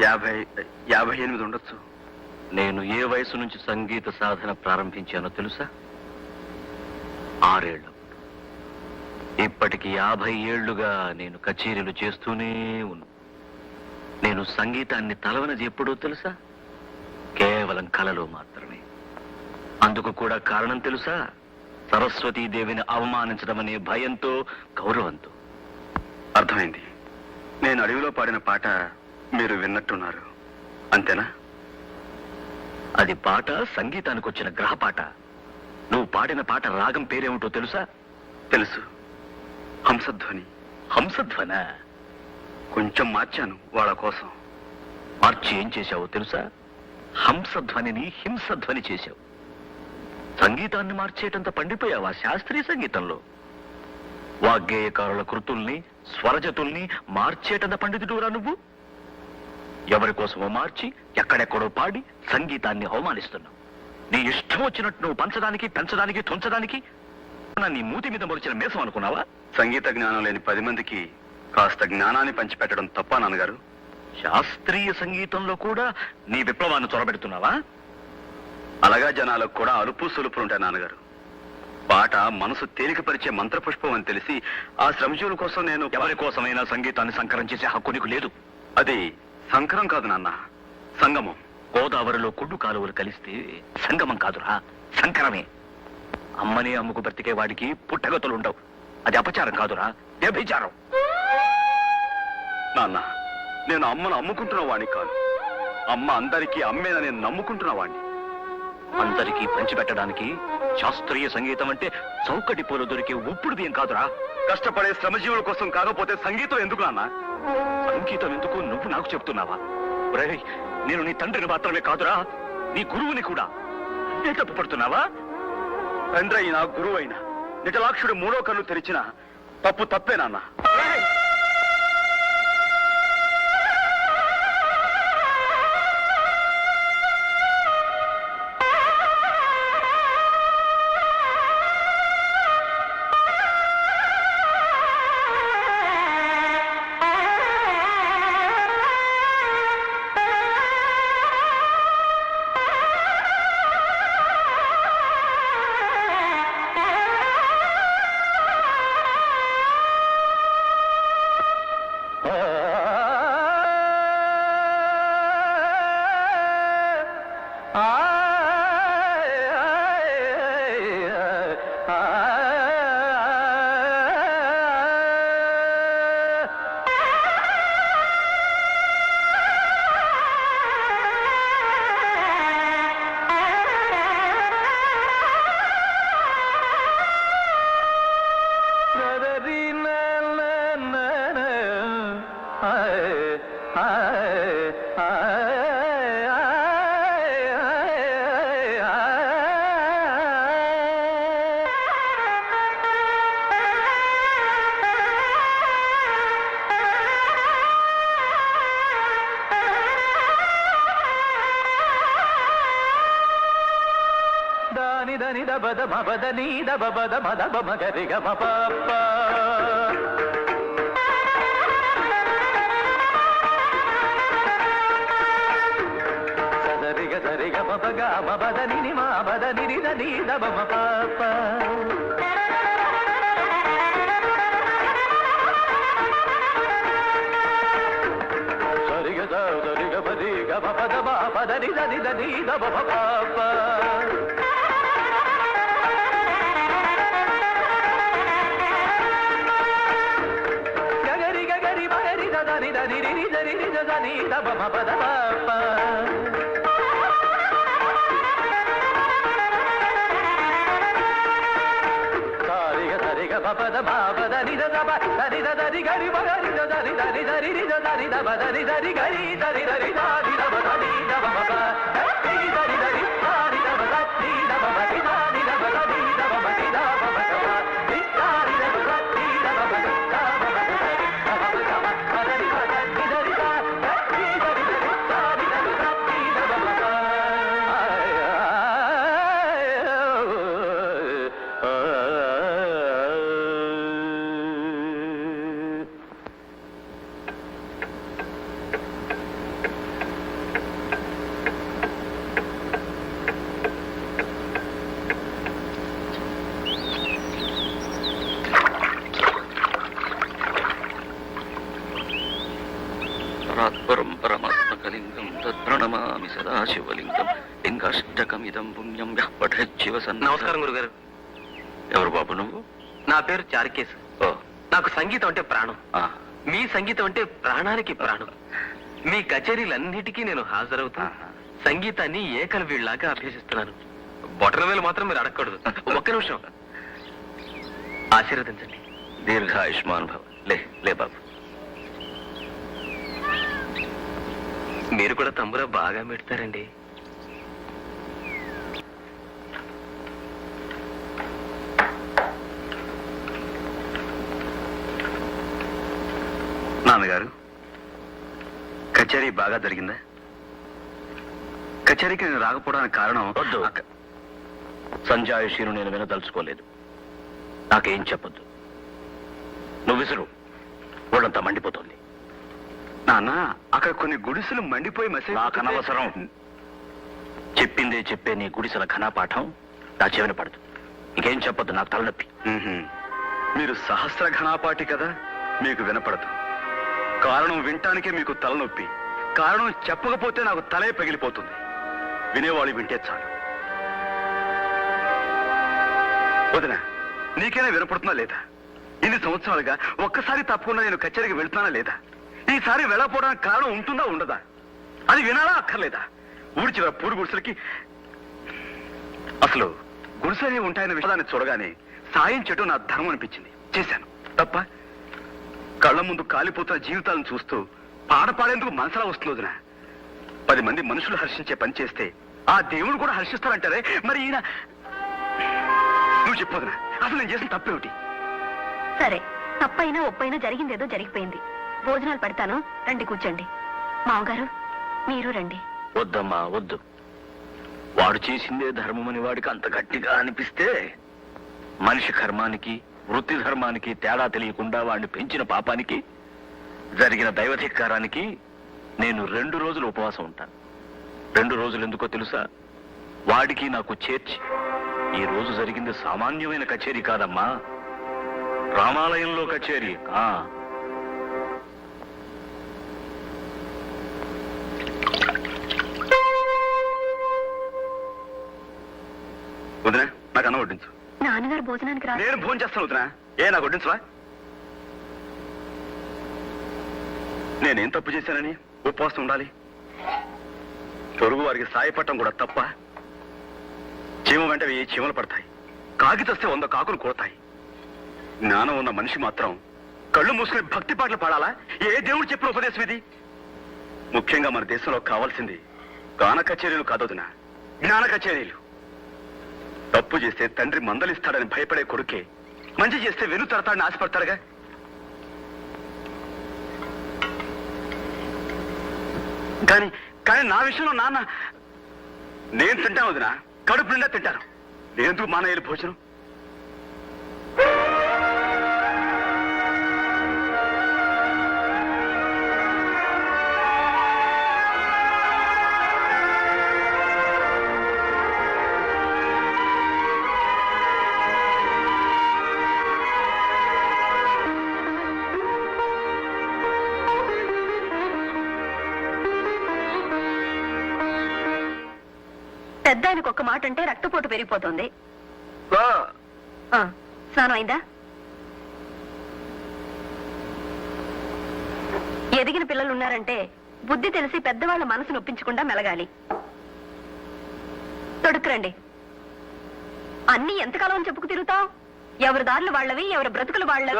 58 ఉండొచ్చు. నేను ఏ వయసు నుంచి సంగీత సాధన ప్రారంభించానో తెలుసా? 6 ఏళ్ళు. ఇప్పటికి 50 ఏళ్లుగా నేను కచేరీలు చేస్తూనే ఉన్నా. నేను సంగీతాన్ని తలవనది ఎప్పుడో తెలుసా? కేవలం కలలో మాత్రమే. అందుకు కూడా కారణం తెలుసా? సరస్వతీదేవిని అవమానించడం అనే భయంతో, గౌరవంతో. అర్థమైంది. నేను అడవిలో పాడిన పాట మీరు విన్నట్టున్నారు, అంతేనా? అది పాట సంగీతానికి వచ్చిన గ్రహపాట. నువ్వు పాడిన పాట రాగం పేరేమిటో తెలుసా? తెలుసు, హంసధ్వని. హంసధ్వన? కొంచెం మార్చాను వాళ్ళ కోసం. మార్చి ఏం చేశావో తెలుసా? హంసధ్వనిని హింసధ్వని చేశావు. సంగీతాన్ని మార్చేటంత పండిపోయావా శాస్త్రీయ సంగీతంలో? వాగ్గేయకారుల కృతుల్ని, స్వరజతుల్ని మార్చేటంత పండితుడురా నువ్వు. ఎవరి కోసమో మార్చి ఎక్కడెక్కడో పాడి సంగీతాన్ని అవమానిస్తున్నావు. నీ ఇష్టం వచ్చినట్టు నువ్వు పంచడానికి, పెంచడానికి, తుంచడానికి నీ మూతి మీద మొలిచిన మేసం అనుకున్నావా? సంగీత జ్ఞానం లేని 10 మందికి కాస్త జ్ఞానాన్ని పంచిపెట్టడం తప్ప నాన్నగారు? శాస్త్రీయ సంగీతంలో కూడా నీ విప్లవాన్ని చొరబెడుతున్నావా? అలాగా జనాలకు కూడా అలుపు సులుపులు ఉంటాయి నాన్నగారు. పాట మనసు తేలికపరిచే మంత్రపుష్పం అని తెలిసి ఆ శ్రమజీవుల కోసం నేను... ఎవరి కోసమైనా సంగీతాన్ని సంకరం చేసే హక్కు నీకు లేదు. అది సంకరం కాదు నాన్న, సంగమం. గోదావరిలో కుడ్డు కాలువలు కలిస్తే సంగమం కాదురా, సంకరమే. అమ్మనే అమ్ముకు బ్రతికే వాడికి పుట్టగతులుండవు. అది అపచారం కాదురా, వ్యభిచారం. నాన్న, నేను అమ్మను అమ్ముకుంటున్న వాడిని కాదు. అమ్మ అందరికీ అమ్మేన నేను నమ్ముకుంటున్న వాడిని. అందరికీ పంచిపెట్టడానికి శాస్త్రీయ సంగీతం అంటే చౌకటి పూలు దొరికే ఉప్పుడు బియ్యం కాదురా. కష్టపడే శ్రమజీవుల కోసం కాకపోతే సంగీతం ఎందుకు నాన్న? సంగీతం ఎందుకు నువ్వు నాకు చెప్తున్నావా? ఒరేయ్, నేను నీ తండ్రిని మాత్రమే కాదురా, నీ గురువుని కూడా. నే తప్పు పడుతున్నావా? తండ్రి అయినా గురువు అయినా నిటలాక్షుడు 3వ కన్ను తెరిచిన తప్పు తప్పే నాన్న. బద మబద నీద బబద మద బమగరిగ మపప్ప సదరిగ సరిగ మపగ మబద నిని మాబద నిరిద నీద బమపప్ప సరిగ సరిగ పదిగ మపద మపద నిద నిద నీద బమపప్ప పద బాబద నిద దబ దరి దరి గరి బగరి దరి దరి దరి రి దరి దబ దరి దరి గరి దరి దరి దరి దబ దరి దబ బబ దరి దరి దరి దరి దబ దరి దబ దరి దరి దబ దరి దబ దరి దబ బబ దరి దరి దబ దరి దబ దరి దబ దరి దబ దరి దరి దరి పరాత్పరం పరమాత్మకలింగం తత్ప్రణమామి సదాశివలింగం లింగాష్టకమిదం పుణ్యం యః పఠేత్ శివ సన్నిధౌ. నమస్కారం గురుగారు. ఎవరు బాబు నువ్వు? నా పేరు చారుకేశ్. ఓ, నాకు సంగీతం అంటే ప్రాణం. ఆ, మీ సంగీతం అంటే ప్రాణానికి ప్రాణం. మీ కచేరీలన్నిటికీ నేను హాజరవుతా. సంగీతాన్ని ఏకలవీళ్ళలాగా అభ్యసిస్తున్నాను. బొటన వేలు మాత్రం మీరు అడగకూడదు. ఒక్క నిమిషం ఆశీర్వదించండి. దీర్ఘాయుష్మాన్ భవ. లే లే బాబు. మీరు కూడా తంబురా బాగా పెడతారండి. నాన్నగారు, కచేరీ బాగా జరిగిందా? కచేరీకి నేను రాకపోవడానికి కారణం వద్దు. సంజాయిషీను నేను వినదలుచుకోలేదు. నాకేం చెప్పొద్దు. నువ్వు విసురు. ఒళ్ళంతా మండిపోతుంది. నాన్న, అక్కడ కొన్ని గుడిసెలు మండిపోయి మసే. నాకు అనవసరం. చెప్పిందే చెప్పే నీ గుడిసెల ఘనపాఠం నా చెవిన పడదు. ఇంకేం చెప్పొద్దు. నాకు తలనొప్పి. మీరు సహస్ర ఘనాపాటి కదా, మీకు వినపడదు. కారణం వినటానికే మీకు తలనొప్పి. కారణం చెప్పకపోతే నాకు తలే పగిలిపోతుంది. వినేవాళ్ళు వింటే చాలు. వదినా, నీకైనా వినపడుతున్నా లేదా? ఇన్ని సంవత్సరాలుగా ఒక్కసారి తప్పకుండా నేను కచేరీకి వెళ్తున్నానా లేదా? ఈసారి వెళ్ళకపోవడానికి కారణం ఉంటుందా ఉండదా? అది వినాలా అక్కర్లేదా? ఊరి చివర పూడి గుడిసెలకి అసలు గుడిసెలే ఉంటాయన్న విషయాన్ని చూడగానే సాయం చేయడం నా ధర్మం అనిపించింది. చేశాను. తప్ప కళ్ళ ముందు కాలిపోతున్న జీవితాలను చూస్తూ పాట పాడేందుకు మనసులా వస్తుంది వదినా. 10 మంది మనుషులు హర్షించే పని చేస్తే ఆ దేవుడు కూడా హర్షిస్తారంటారే, మరి ఈయన నువ్వు చెప్పొదినా, అసలు నేను చేసిన తప్పేమిటి? సరే, తప్పైనా ఒప్పైనా జరిగిందేదో జరిగిపోయింది. భోజనాలు పెడతాను, రండి కూర్చోండి. మామగారు, మీరు రండి. వద్దమ్మా, వద్దు. వాడు చేసిందే ధర్మమని వాడికి అంత గట్టిగా అనిపిస్తే మనిషి కర్మానికి వృత్తి ధర్మానికి తేడా తెలియకుండా వాడిని పెంచిన పాపానికి జరిగిన దైవధిక్కారానికి నేను 2 రోజులు ఉపవాసం ఉంటాను. 2 రోజులు ఎందుకో తెలుసా? వాడికి నాకు చేర్చి. ఈ రోజు జరిగింది సామాన్యమైన కచేరీ కాదమ్మా, రామాలయంలో కచేరీ. వదినా, నాకు అన్నం వడ్డించు. నాన్నగారు భోజనానికి రా. నేను భోజనం చేస్తాను వదినా. నాకు వడ్డించవా? నేనేం తప్పు చేశానని ఉపవాసం ఉండాలి? పొరుగు వారికి సాయపడటం కూడా తప్ప? చీమ వెంట వెయ్యి చీమలు పడతాయి, కాకి తెస్తే 100 కాకులు కొడతాయి. జ్ఞానం ఉన్న మనిషి మాత్రం కళ్ళు మూసుకుని భక్తి పాటలు పాడాలా? ఏ దేవుడు చెప్పిన ఉపదేశం ఇది? ముఖ్యంగా మన దేశంలో కావాల్సింది గాన కచేరీలు కాదొదినా, జ్ఞాన కచేరీలు. తప్పు చేస్తే తండ్రి మందలిస్తాడని భయపడే కొడుకే మంచి చేస్తే వెను తడతాడని ఆశపడతాడుగా. కానీ కానీ నా విషయంలో నాన్న, నేను తింటాను వదినా, కడుపు నిండా తింటాను. నేనెందుకు మానేయాలి భోజనం? పెద్ద ఆయనకు ఒక్క మాట అంటే రక్తపోటు పెరిగిపోతుంది. స్నానం అయిందా? ఎదిగిన పిల్లలు ఉన్నారంటే బుద్ధి తెలిసి పెద్దవాళ్ళ మనసు నొప్పించకుండా మెలగాలి. తొడుక్కురండి. అన్నీ ఎంతకాలం అని చెప్పుకు తిరుగుతావు? ఎవరి దారులు వాళ్ళవి, ఎవరి బ్రతుకులు వాళ్ళవి.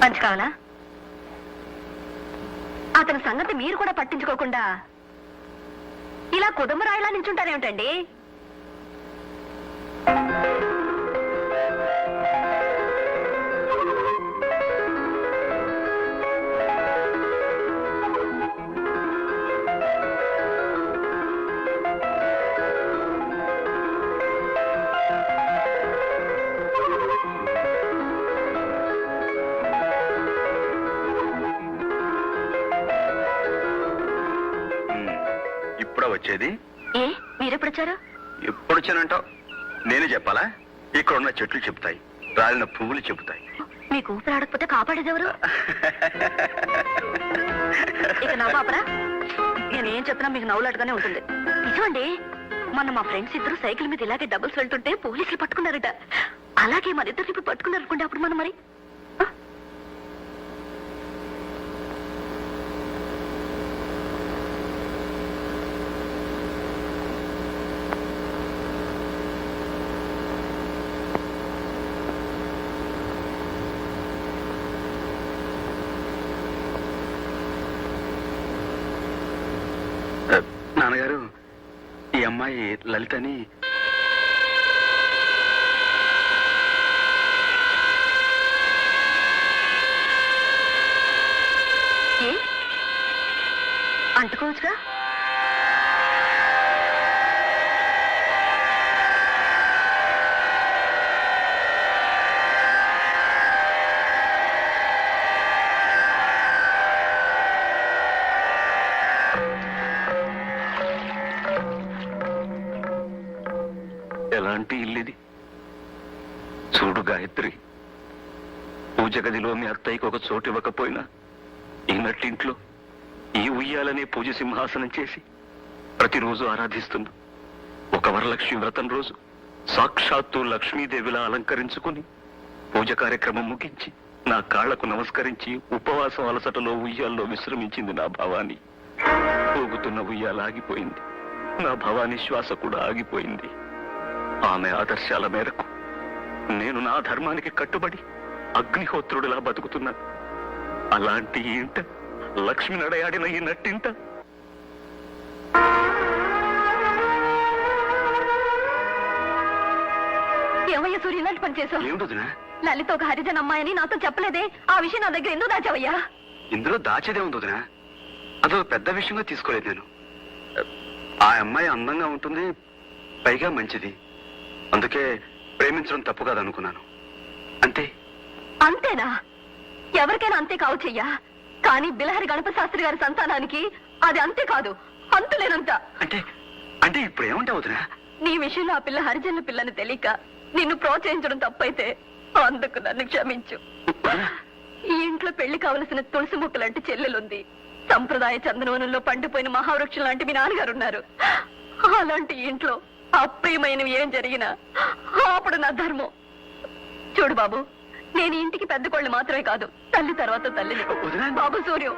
పంచి కావాలా? అతని సంగతి మీరు కూడా పట్టించుకోకుండా ఇలా కుదుమరాయిలా నిల్చుంటారేమిటండి? వచ్చేది? ఏ మీ మీరెప్పుడొచ్చారు? ఎప్పుడు వచ్చానంటావు? నేనే చెప్పాలా? ఇక్కడ ఉన్న చెట్లు చెబుతాయి, రాలిన పువ్వులు చెబుతాయి. మీకు ఊపిరాడకపోతే కాపాడేది ఎవరు? ఇక నవ్వాపరా. నేనేం చెప్పినా మీకు నవ్వులాటగానే ఉంటుంది. నిజమండి, మొన్న మా ఫ్రెండ్స్ ఇద్దరు సైకిల్ మీద ఇలాగే డబుల్స్ వెళ్తుంటే పోలీసులు పట్టుకున్నారట. అలాగే మన ఇద్దరు ఇప్పుడు పట్టుకున్నారు అనుకుంటే అప్పుడు మనం మరి నాన్నగారు, ఈ అమ్మాయి లలితని. ఏ అంటుకోవచ్చుగా? ఎలాంటి ఇల్లుది? చూడు గాయత్రి, పూజ గదిలో మీ అత్తయ్యకి ఒక చోటు ఇవ్వకపోయినా ఈ నట్టింట్లో ఈ ఉయ్యాలనే పూజ సింహాసనం చేసి ప్రతిరోజు ఆరాధిస్తున్నా. ఒక వరలక్ష్మి వ్రతం రోజు సాక్షాత్తు లక్ష్మీదేవిలా అలంకరించుకుని పూజ కార్యక్రమం ముగించి నా కాళ్లకు నమస్కరించి ఉపవాసం అలసటలో ఉయ్యాల్లో విశ్రమించింది నా భవాని. ఊగుతున్న ఉయ్యాల ఆగిపోయింది, నా భవాని శ్వాస కూడా ఆగిపోయింది. ఆమె ఆదర్శాల మేరకు నేను నా ధర్మానికి కట్టుబడి అగ్నిహోత్రుడిలా బతుకుతున్నాను. అలాంటి ఈ ఇంట, లక్ష్మి నడయాడిన ఈ నట్టింట ఏమయ్యా సూర్య, ఇలాంటి పని చేసావు? ఏమిటొదినా? లలిత ఒక హరిజన్ అమ్మాయని నాతో చెప్పలేదే. ఆ విషయం నా దగ్గర ఎందుకు దాచావయ్యా? ఇందులో దాచేదే ఉందినా? అదొక పెద్ద విషయంగా తీసుకోలేదు నేను. ఆ అమ్మాయి అందంగా ఉంటుంది, పైగా మంచిది. అందుకే ప్రేమించడం తప్పు కాదనుకున్నాను. అంతే. అంతేనా? ఎవరికైనా అంతే కావచ్చయ్యా, కానీ బిలహరి గణపతి శాస్త్రి గారి సంతానానికి అది అంతే కాదు, అంతులేనంత. అంటే అంటే ఇప్పుడు ఏమంటావు వదినా? నీ విషయంలో ఆ పిల్ల హరిజనుల పిల్లని తెలియక నిన్ను ప్రోత్సహించడం తప్పైతే అందుకు నన్ను క్షమించు. ఈ ఇంట్లో పెళ్లి కావలసిన తులసి మొక్క లాంటి చెల్లెలుంది. సంప్రదాయ చందనవనంలో పండిపోయిన మహావృక్షం లాంటి మీ నాన్నగారు ఉన్నారు. అలాంటి ఇంట్లో అప్రియమైనవి ఏం జరిగినా అప్పుడు నా ధర్మం. చూడు బాబు, నేను ఇంటికి పెద్ద కోళ్ళు మాత్రమే కాదు, తల్లి తర్వాత తల్లిని. బాబు సూర్యం,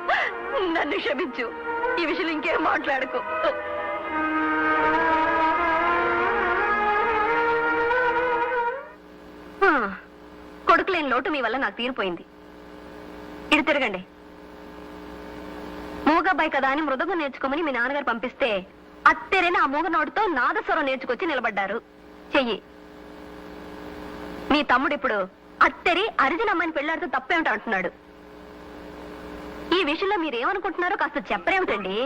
నన్ను క్షమించు. ఈ విషయం ఇంకేం మాట్లాడకు. కొడుకులేని లోటు మీ వల్ల నాకు తీరిపోయింది. ఇటు తిరగండి. మూగబ్బాయి కదా అని మృదంగం నేర్చుకోమని మీ నాన్నగారు పంపిస్తే అత్తెరైన ఆ మూగ నోటితో నాదస్వరం నేర్చుకొచ్చి నిలబడ్డారు. చెయ్యి. మీ తమ్ముడు ఇప్పుడు అత్తెరి అరిజిన అమ్మాయిని పెళ్లాడితో తప్పేమిటో అంటున్నాడు. ఈ విషయంలో మీరేమనుకుంటున్నారో కాస్త చెప్పరేమిటండి?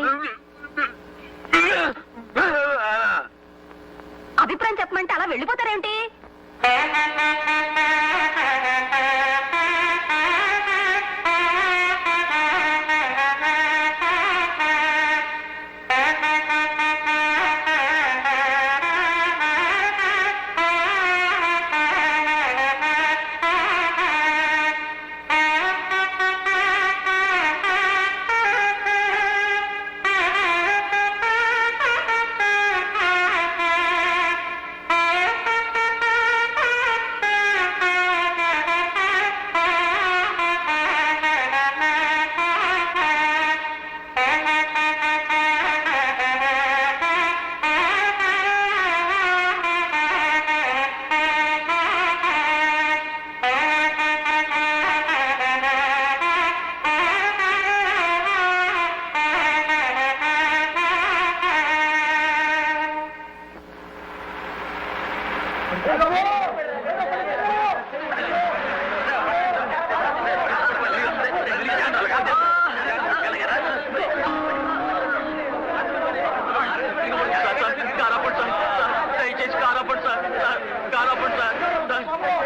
అభిప్రాయం చెప్పమంటే అలా వెళ్ళిపోతారేమిటి?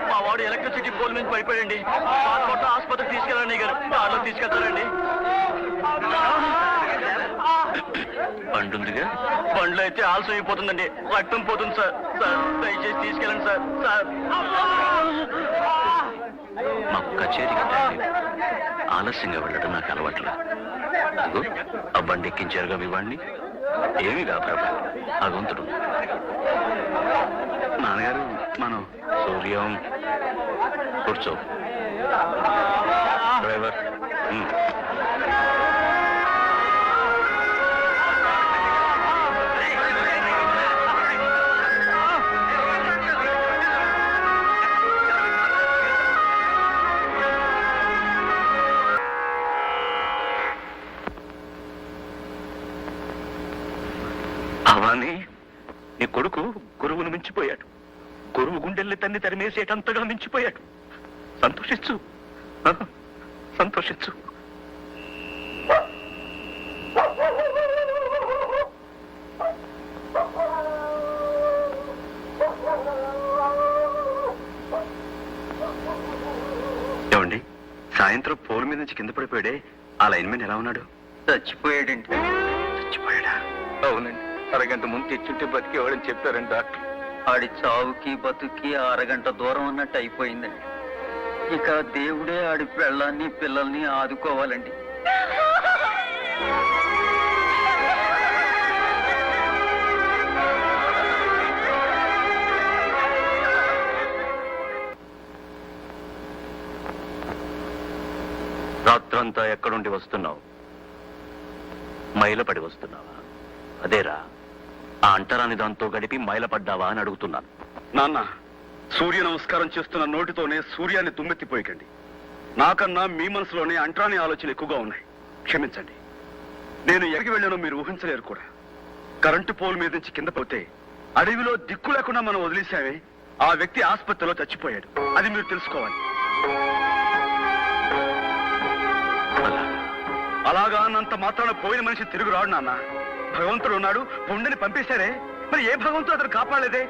మా వాడు ఎలక్ట్రిసిటీ పోల్ నుంచి పడిపోయండి. ఆసుపత్రికి తీసుకెళ్ళండి గారు, కార్లో తీసుకెళ్తారండి. పండుందిగా. బండ్లు అయితే ఆలస్యం అయిపోతుందండి, రక్తం పోతుంది సార్. సార్ దయచేసి తీసుకెళ్ళండి సార్. సార్ మాకు కచేరీకి టైం లేదు. ఆలస్యంగా వెళ్ళడం నాకు అలవాట్లా. అదిగో ఆ బండి ఎక్కించారుగా మీ వాడిని. ఏమి కా ప్రభా, ఆ గొంతుడు. నాన్నగారు మనం సూర్యం కూర్చో. డ్రైవర్ అవాని, నీ కొడుకు గురువును మించిపోయాడు. గురువు గుండెల్ని తన్ని తరిమేసేటంతగా మించిపోయాడు. సంతోషించు, సంతోషించు. ఏమండి, సాయంత్రం పోల్ మీద నుంచి కింద పడిపోయాడే, ఆ లైన్మెన్ ఎలా ఉన్నాడు? చచ్చిపోయాడండి. చచ్చిపోయాడా? అవునండి, అరగంట ముందు తెచ్చుంటే బతికేవాడని చెప్పారండి డాక్టర్. ఆడి చావుకి బతుకి అరగంట దూరం అన్నట్టు అయిపోయిందండి. ఇక దేవుడే ఆడి పెళ్ళాన్ని పిల్లల్ని ఆదుకోవాలండి. రాత్రంతా ఎక్కడుండి వస్తున్నావు? మైలపడి వస్తున్నావా? అదేరా, ఆ అంటరాని దాంతో గడిపి మైలపడ్డావా అని అడుగుతున్నాను. నాన్న, సూర్య నమస్కారం చేస్తున్న నోటితోనే సూర్యాన్ని దుమ్మెత్తిపోయకండి. నాకన్నా మీ మనసులోనే అంటరాని ఆలోచనలు ఎక్కువగా ఉన్నాయి. క్షమించండి. నేను ఎక్కడికి వెళ్ళానో మీరు ఊహించలేరు కూడా. కరెంటు పోల్ మీద నుంచి కింద పోతే అడవిలో దిక్కు లేకుండా మనం వదిలేసామే, ఆ వ్యక్తి ఆసుపత్రిలో చచ్చిపోయాడు. అది మీరు తెలుసుకోవాలి. అలాగా అన్నంత మాత్రాన పోయిన మనిషి తిరుగు రాడు నాన్న. భగవంతుడు ఉన్నాడు, పుండని పంపేశారే, మరి ఏ భగవంతుడు అతను కాపాడలేదే?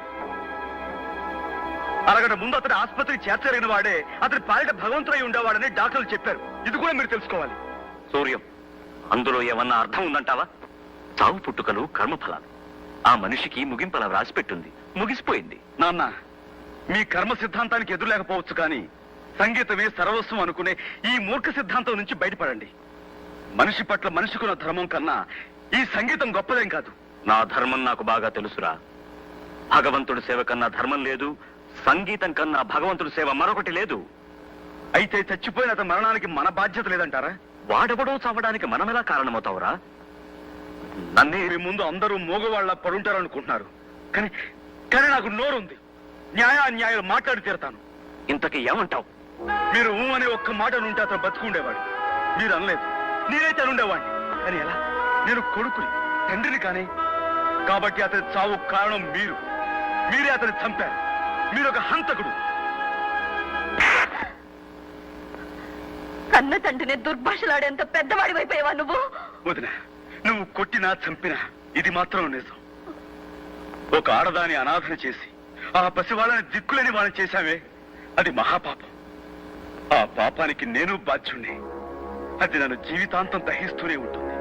అరగంట ముందు అతని ఆసుపత్రికి చేర్చలేని వాడే అతని పాలిట భగవంతుడై ఉండేవాడని డాక్టర్లు చెప్పారు. ఇది కూడా మీరు తెలుసుకోవాలి. సూర్యం, అందులో ఏమన్నా అర్థం ఉందంటావా? చావు పుట్టుకలు కర్మఫలాలు. ఆ మనిషికి ముగింపలా వ్రాసిపెట్టుంది, ముగిసిపోయింది. నాన్న, మీ కర్మ సిద్ధాంతానికి ఎదురులేకపోవచ్చు, కానీ సంగీతమే సర్వస్వం అనుకునే ఈ మూర్ఖ సిద్ధాంతం నుంచి బయటపడండి. మనిషి పట్ల మనిషికున్న ధర్మం కన్నా ఈ సంగీతం గొప్పదేం కాదు. నా ధర్మం నాకు బాగా తెలుసురా. భగవంతుడి సేవ కన్నా ధర్మం లేదు, సంగీతం కన్నా భగవంతుడి సేవ మరొకటి లేదు. అయితే చచ్చిపోయిన అతని మరణానికి మన బాధ్యత లేదంటారా? వాడెవడో చావడానికి మనమెలా కారణమవుతావురా? నన్నే మీ ముందు అందరూ మూగవాళ్ళ పడుంటారనుకుంటున్నారు, కానీ కానీ నాకు నోరుంది. న్యాయాన్యాయాలు మాట్లాడి తీరతాను. ఇంతకీ ఏమంటావు? మీరు ఊ అనే ఒక్క మాట ఉంటే అతను బతుకుండేవాడు. మీరు అనలేదు, నేనైతే అనుండేవాడిని. కానీ ఎలా? నేను కొడుకుని, తండ్రిని కానీ. కాబట్టి అతని చావు కారణం మీరు. మీరే అతన్ని చంపారు. మీరు ఒక హంతకుడు. కన్న తండ్రిని దుర్భాషలాడేంత పెద్దవాడి వైపోయావా నువ్వు? వదిన, నువ్వు కొట్టినా చంపినా ఇది మాత్రం నిజం. ఒక ఆడదాని అనాథన చేసి ఆ పసివాళ్ళని దిక్కులేని వాళ్ళని చేశావే, అది మహాపాపం. ఆ పాపానికి నేను బాధ్యుణ్ణి. అది నన్ను జీవితాంతం దహిస్తూనే ఉంటుంది.